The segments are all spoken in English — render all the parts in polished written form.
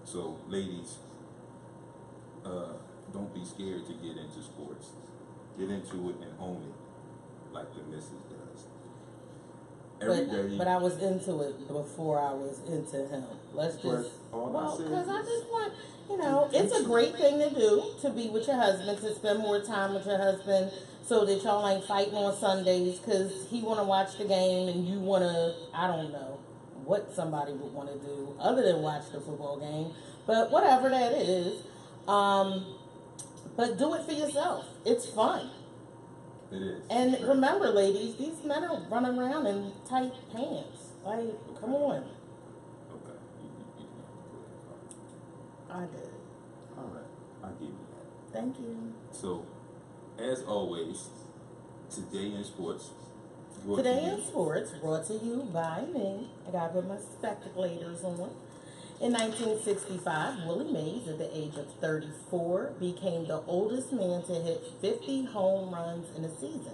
So, ladies, uh, don't be scared to get into sports. Get into it and own it, like the missus does. Every day. But I was into it before I was into him. Let's But just all I well, said because I is just want it's a great thing to do to be with your husband, to spend more time with your husband, so that y'all ain't fighting on Sundays because he want to watch the game and you want to. I don't know what somebody would want to do other than watch the football game, but whatever that is. Um, but do it for yourself. It's fun. it is. And Right. remember, ladies, these men are running around in tight pants. Like, come on. Okay. You can have to go I did. that far. All right. I give you that. Thank you. So, as always, today in sports. Today in sports, brought to you by me. I gotta put my spectacles on. In 1965, Willie Mays, at the age of 34, became the oldest man to hit 50 home runs in a season.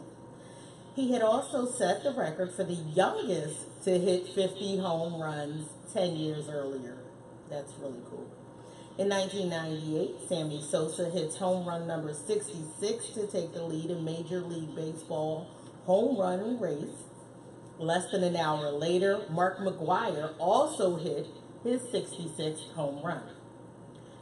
He had also set the record for the youngest to hit 50 home runs 10 years earlier. That's really cool. In 1998, Sammy Sosa hits home run number 66 to take the lead in Major League Baseball home run race. Less than an hour later, Mark McGwire also hit his 66th home run.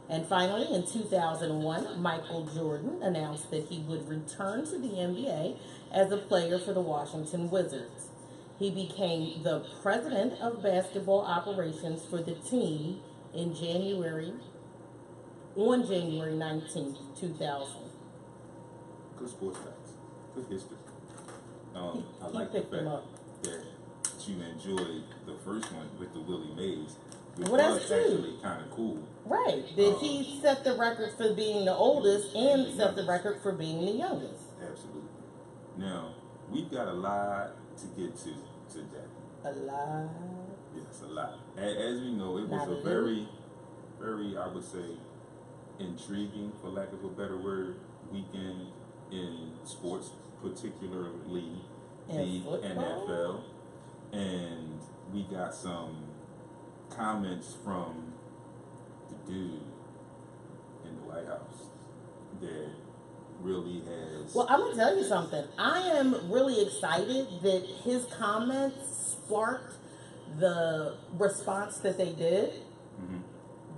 And finally, in 2001, Michael Jordan announced that he would return to the NBA as a player for the Washington Wizards. He became the president of basketball operations for the team in January on January 19th, 2000. Good sports facts. Good history. I He like the picked them fact up. that you enjoyed the first one with the Willie Mays, which Well, that's was true. actually kind of cool. Right. That he set the record for being the oldest and set the record for being the youngest. Absolutely. Now, we've got a lot to get to today. A lot. Yes, a lot. As we know, it was Not a a little. very, very, I would say, intriguing, for lack of a better word, weekend in sports, particularly the In football? NFL. And we got some comments from the dude in the White House that really has. Well, I'm going to tell you something. I am really excited that his comments sparked the response that they did, Mhm.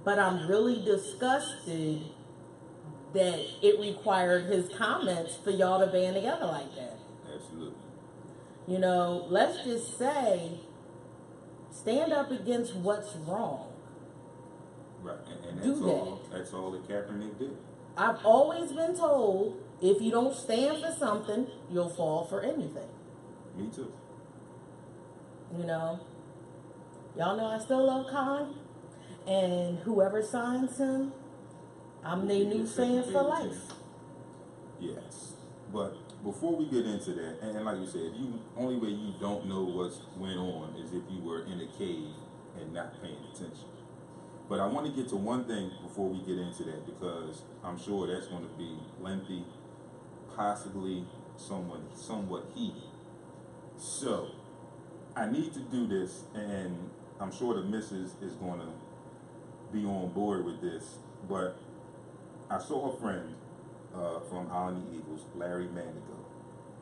but I'm really disgusted that it required his comments for y'all to band together like that. Absolutely. Let's just say, stand up against what's wrong. Right. And Do that's that. all. That's all that Kaepernick did. I've always been told if you don't stand for something, you'll fall for anything. Me too. Y'all know I still love Khan, and whoever signs him, I'm their new fan for life. Yes. But before we get into that, and like you said, only way you don't know what's went on is if you were in a cave and not paying attention. But I want to get to one thing before we get into that, because I'm sure that's going to be lengthy, possibly somewhat heated. So I need to do this, and I'm sure the missus is going to be on board with this. But I saw a friend from Alany Eagles, Larry Manigo,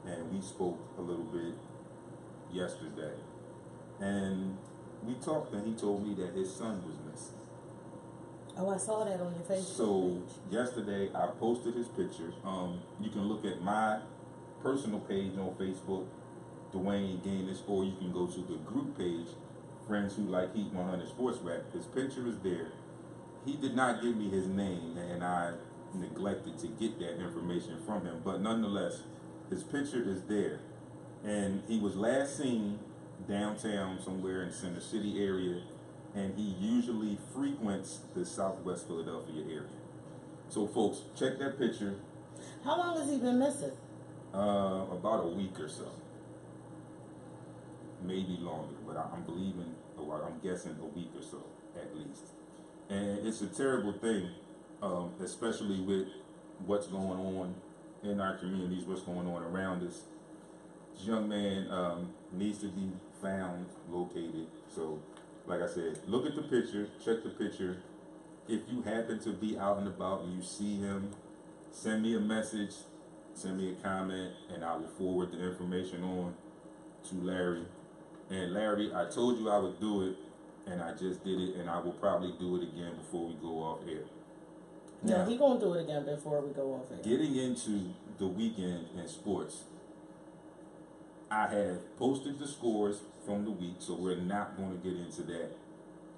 and we spoke a little bit yesterday. And we talked, and he told me that his son was missing. Oh, I saw that on your Facebook So page. yesterday I posted his picture. You can look at my personal page on Facebook, Dwayne Gaines, or you can go to the group page, Friends Who Like Heat 100 Sports Rap. His picture is there. He did not give me his name, and I neglected to get that information from him. But nonetheless, his picture is there. And he was last seen downtown somewhere in Center City area, and he usually frequents the Southwest Philadelphia area. So folks, check that picture. How long has he been missing? About a week or so. Maybe longer, but I'm believing, or I'm guessing a week or so at least. And it's a terrible thing, especially with what's going on in our communities, what's going on around us. This young man needs to be found, located. So, like I said, look at the picture, check the picture, if you happen to be out and about and you see him, send me a message, send me a comment, and I will forward the information on to Larry. And Larry, I told you I would do it, and I just did it, and I will probably do it again before we go off air. No, he gonna do it again before we go off air. Getting into the weekend in sports, I have posted the scores from the week, so we're not going to get into that.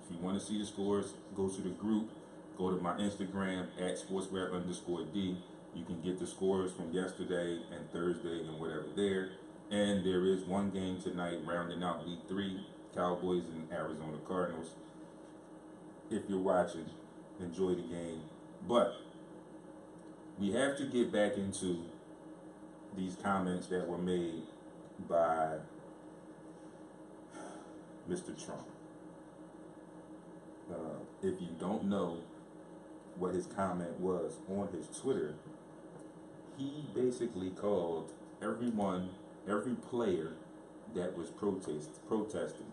If you want to see the scores, go to the group, go to my Instagram at sportsrap_D. You can get the scores from yesterday and Thursday and whatever there. And there is one game tonight rounding out week 3, Cowboys and Arizona Cardinals. If you're watching, enjoy the game. But we have to get back into these comments that were made by Mr. Trump. If you don't know what his comment was on his Twitter, he basically called every player that was protesting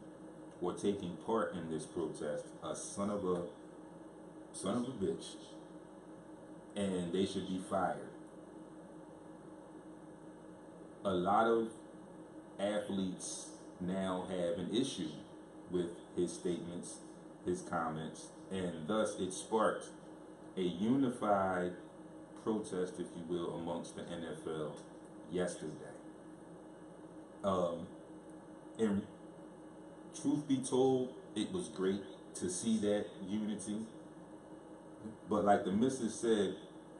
or taking part in this protest a son of a bitch, and they should be fired. A lot of athletes now have an issue with his statements, his comments, and thus it sparked a unified protest, if you will, amongst the NFL yesterday. And truth be told, it was great to see that unity. But like the missus said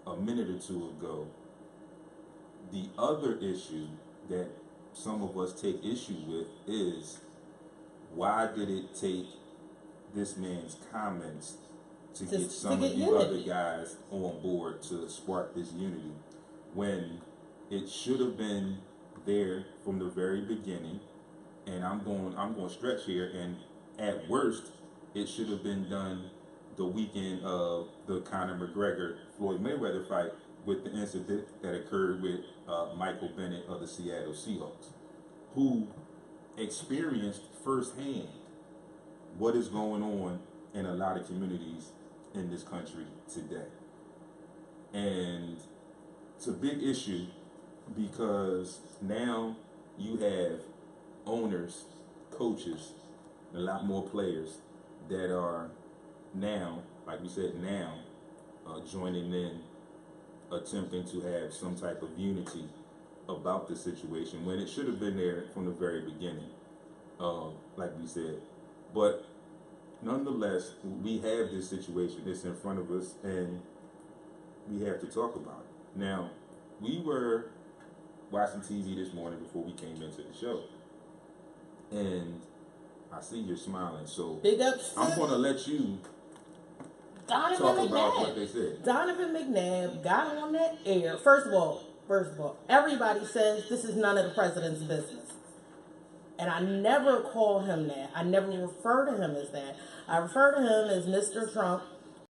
a minute or two ago, the other issue that some of us take issue with is, why did it take this man's comments to get some of you other guys on board to spark this unity, when it should have been there from the very beginning? And I'm going to stretch here, and at worst, it should have been done the weekend of the Conor McGregor Floyd Mayweather fight, with the incident that occurred with Michael Bennett of the Seattle Seahawks, who experienced firsthand what is going on in a lot of communities in this country today. And it's a big issue because now you have owners, coaches, a lot more players that are now, like we said, joining in, attempting to have some type of unity about the situation, when it should have been there from the very beginning, like we said. But nonetheless, we have this situation. It's in front of us, and we have to talk about it. Now, we were watching TV this morning before we came into the show, and I see you're smiling, so Big ups. I'm going to let you Donovan talk McNabb. about what they said. Donovan McNabb got on that air. First of all, everybody says this is none of the president's business. And I never call him that. I never refer to him as that. I refer to him as Mr. Trump,